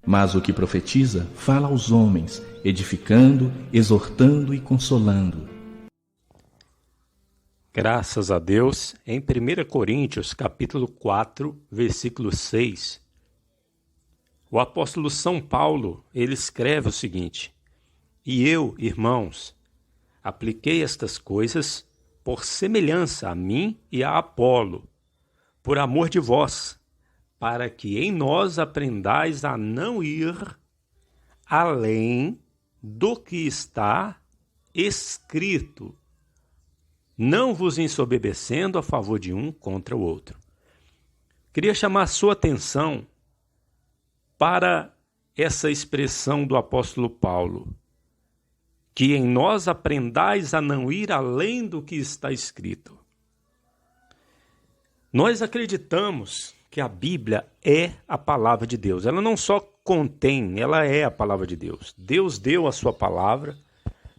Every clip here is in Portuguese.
Mas o que profetiza fala aos homens, edificando, exortando e consolando. Graças a Deus, em 1 Coríntios, capítulo 4, versículo 6, o apóstolo São Paulo, ele escreve o seguinte: E eu, irmãos, apliquei estas coisas por semelhança a mim e a Apolo, por amor de vós, para que em nós aprendais a não ir além do que está escrito, não vos ensoberbecendo a favor de um contra o outro. Queria chamar a sua atenção para essa expressão do apóstolo Paulo, que em nós aprendais a não ir além do que está escrito. Nós acreditamos que a Bíblia é a palavra de Deus. Ela não só contém, ela é a palavra de Deus. Deus deu a sua palavra,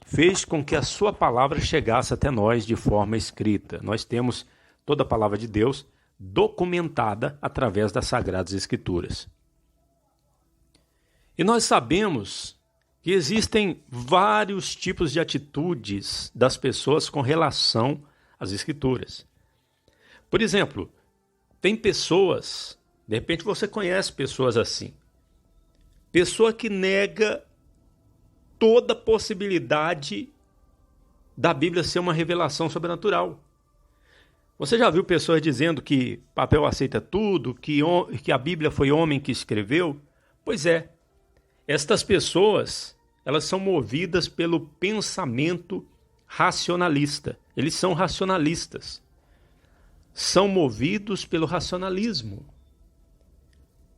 fez com que a sua palavra chegasse até nós de forma escrita. Nós temos toda a palavra de Deus documentada através das Sagradas Escrituras. E nós sabemos que existem vários tipos de atitudes das pessoas com relação às Escrituras. Por exemplo, tem pessoas, de repente você conhece pessoas assim, pessoa que nega toda possibilidade da Bíblia ser uma revelação sobrenatural. Você já viu pessoas dizendo que papel aceita tudo, que a Bíblia foi homem que escreveu? Pois é, estas pessoas, elas são movidas pelo pensamento racionalista. Eles são racionalistas. São movidos pelo racionalismo.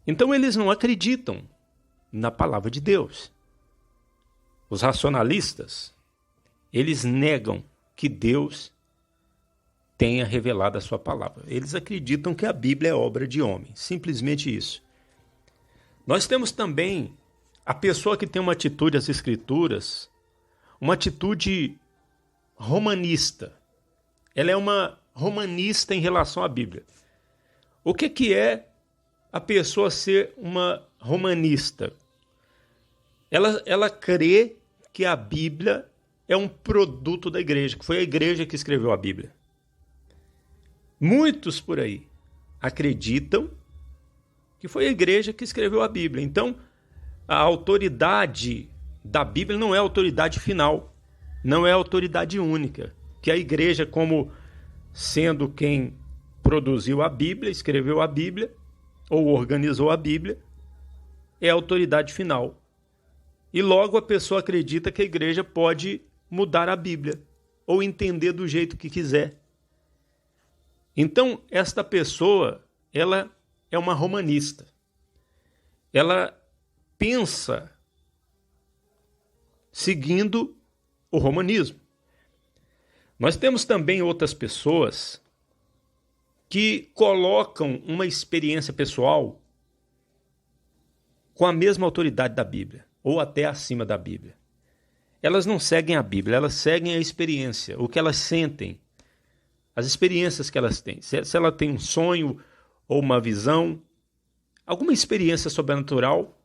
Então eles não acreditam na palavra de Deus. Os racionalistas, eles negam que Deus tenha revelado a sua palavra. Eles acreditam que a Bíblia é obra de homem, simplesmente isso. Nós temos também a pessoa que tem uma atitude às Escrituras, uma atitude romanista. Ela é uma romanista em relação à Bíblia. O que é a pessoa ser uma romanista? Ela crê que a Bíblia é um produto da igreja, que foi a igreja que escreveu a Bíblia. Muitos por aí acreditam que foi a igreja que escreveu a Bíblia. Então, a autoridade da Bíblia não é a autoridade final, não é a autoridade única, que a igreja, como sendo quem produziu a Bíblia, escreveu a Bíblia, ou organizou a Bíblia, é a autoridade final. E logo a pessoa acredita que a igreja pode mudar a Bíblia, ou entender do jeito que quiser. Então, esta pessoa, ela é uma romanista. Ela pensa seguindo o romanismo. Nós temos também outras pessoas que colocam uma experiência pessoal com a mesma autoridade da Bíblia, ou até acima da Bíblia. Elas não seguem a Bíblia, elas seguem a experiência, o que elas sentem, as experiências que elas têm. Se ela tem um sonho ou uma visão, alguma experiência sobrenatural,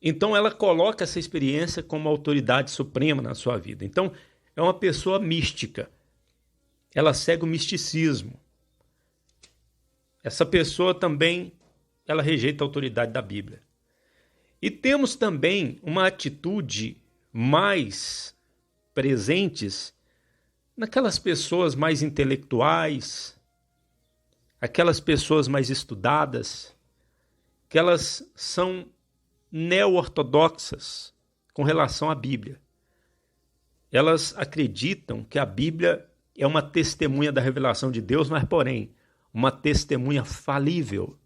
então ela coloca essa experiência como autoridade suprema na sua vida. Então, é uma pessoa mística. Ela segue o misticismo. Essa pessoa também, ela rejeita a autoridade da Bíblia. E temos também uma atitude mais presentes naquelas pessoas mais intelectuais, aquelas pessoas mais estudadas, que elas são neo-ortodoxas com relação à Bíblia. Elas acreditam que a Bíblia é uma testemunha da revelação de Deus, mas, porém, uma testemunha falível.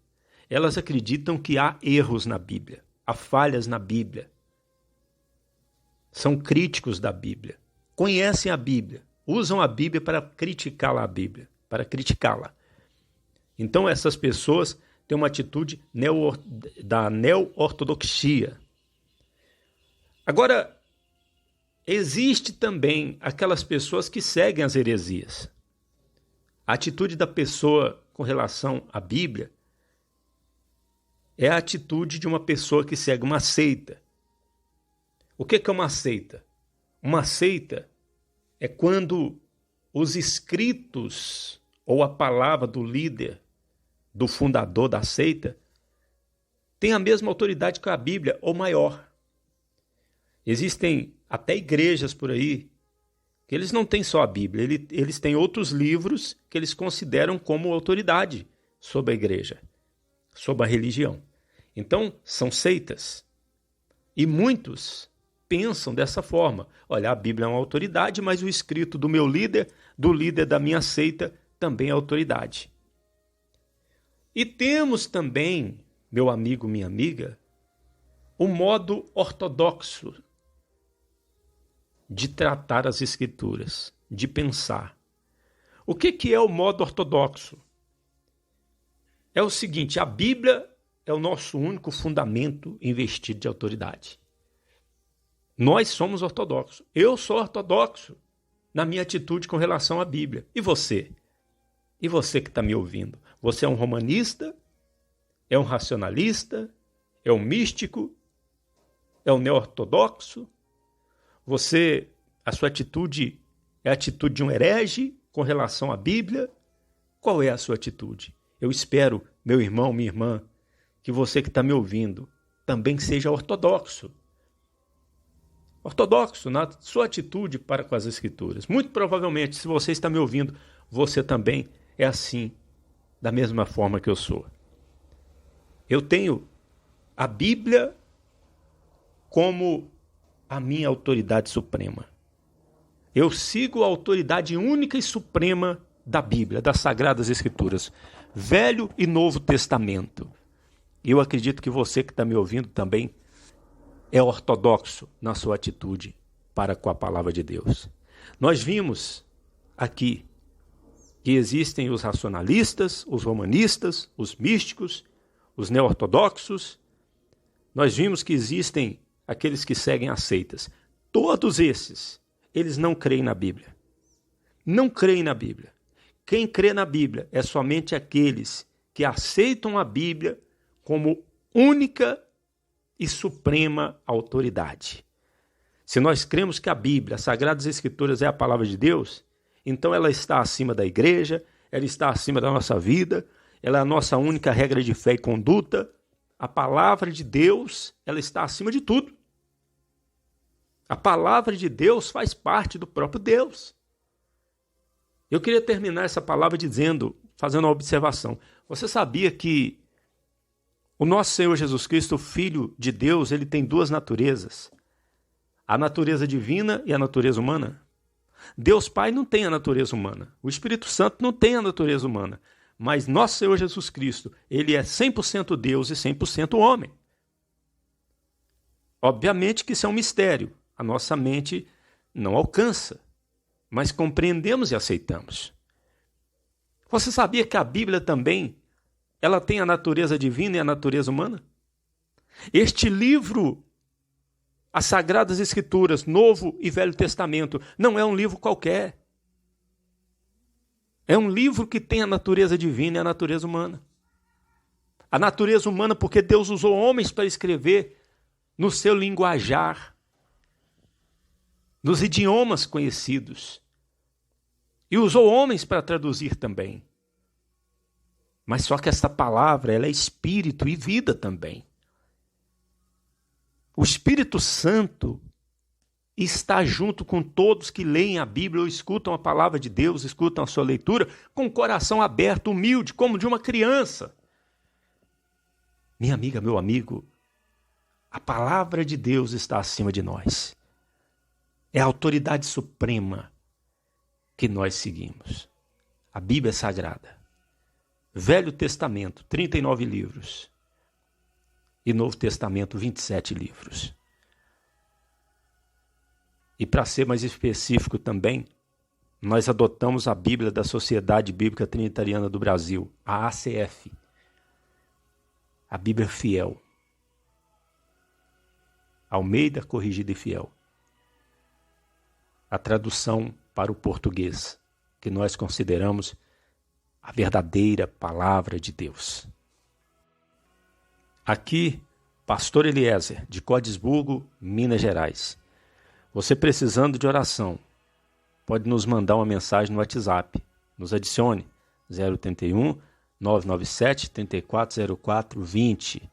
Elas acreditam que há erros na Bíblia, há falhas na Bíblia. São críticos da Bíblia. Conhecem a Bíblia, usam a Bíblia para criticá-la, para criticá-la. Então, essas pessoas têm uma atitude da neo-ortodoxia. Agora, existe também aquelas pessoas que seguem as heresias. A atitude da pessoa com relação à Bíblia é a atitude de uma pessoa que segue uma seita. O que é uma seita? Uma seita é quando os escritos ou a palavra do líder, do fundador da seita, tem a mesma autoridade que a Bíblia ou maior. Existem até igrejas por aí que eles não têm só a Bíblia, eles têm outros livros que eles consideram como autoridade sobre a igreja, sobre a religião. Então, são seitas. E muitos pensam dessa forma. Olha, a Bíblia é uma autoridade, mas o escrito do meu líder, do líder da minha seita, também é autoridade. E temos também, meu amigo, minha amiga, o modo ortodoxo de tratar as escrituras, de pensar. O que é o modo ortodoxo? É o seguinte, a Bíblia é o nosso único fundamento investido de autoridade. Nós somos ortodoxos. Eu sou ortodoxo na minha atitude com relação à Bíblia. E você? E você que está me ouvindo? Você é um romanista? É um racionalista? É um místico? É um neo-ortodoxo? A sua atitude é a atitude de um herege com relação à Bíblia? Qual é a sua atitude? Eu espero, meu irmão, minha irmã, que você que está me ouvindo também seja ortodoxo. Ortodoxo na sua atitude para com as Escrituras. Muito provavelmente, se você está me ouvindo, você também é assim, da mesma forma que eu sou. Eu tenho a Bíblia como a minha autoridade suprema. Eu sigo a autoridade única e suprema da Bíblia, das Sagradas Escrituras, Velho e Novo Testamento. E eu acredito que você que está me ouvindo também é ortodoxo na sua atitude para com a palavra de Deus. Nós vimos aqui que existem os racionalistas, os romanistas, os místicos, os neo-ortodoxos. Nós vimos que existem aqueles que seguem as seitas. Todos esses, eles não creem na Bíblia. Não creem na Bíblia. Quem crê na Bíblia é somente aqueles que aceitam a Bíblia como única e suprema autoridade. Se nós cremos que a Bíblia, as Sagradas Escrituras é a palavra de Deus, então ela está acima da igreja, ela está acima da nossa vida, ela é a nossa única regra de fé e conduta. A palavra de Deus, ela está acima de tudo. A palavra de Deus faz parte do próprio Deus. Eu queria terminar essa palavra fazendo uma observação. Você sabia que o nosso Senhor Jesus Cristo, o Filho de Deus, ele tem duas naturezas. A natureza divina e a natureza humana. Deus Pai não tem a natureza humana. O Espírito Santo não tem a natureza humana. Mas nosso Senhor Jesus Cristo, ele é 100% Deus e 100% homem. Obviamente que isso é um mistério. A nossa mente não alcança. Mas compreendemos e aceitamos. Você sabia que a Bíblia também ela tem a natureza divina e a natureza humana? Este livro, as Sagradas Escrituras, Novo e Velho Testamento, não é um livro qualquer. É um livro que tem a natureza divina e a natureza humana. A natureza humana porque Deus usou homens para escrever no seu linguajar, nos idiomas conhecidos. E usou homens para traduzir também. Mas só que essa palavra, ela é espírito e vida também. O Espírito Santo está junto com todos que leem a Bíblia ou escutam a palavra de Deus, escutam a sua leitura, com o coração aberto, humilde, como de uma criança. Minha amiga, meu amigo, a palavra de Deus está acima de nós. É a autoridade suprema que nós seguimos. A Bíblia é sagrada. Velho Testamento, 39 livros. E Novo Testamento, 27 livros. E para ser mais específico também, nós adotamos a Bíblia da Sociedade Bíblica Trinitariana do Brasil, a ACF. A Bíblia Fiel. Almeida, Corrigida e Fiel. A tradução para o português, que nós consideramos a verdadeira palavra de Deus. Aqui, Pastor Eliezer, de Cordisburgo, Minas Gerais. Você precisando de oração, pode nos mandar uma mensagem no WhatsApp. Nos adicione 081 997 3404 20.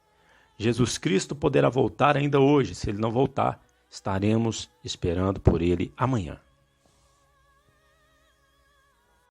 Jesus Cristo poderá voltar ainda hoje. Se ele não voltar, estaremos esperando por ele amanhã.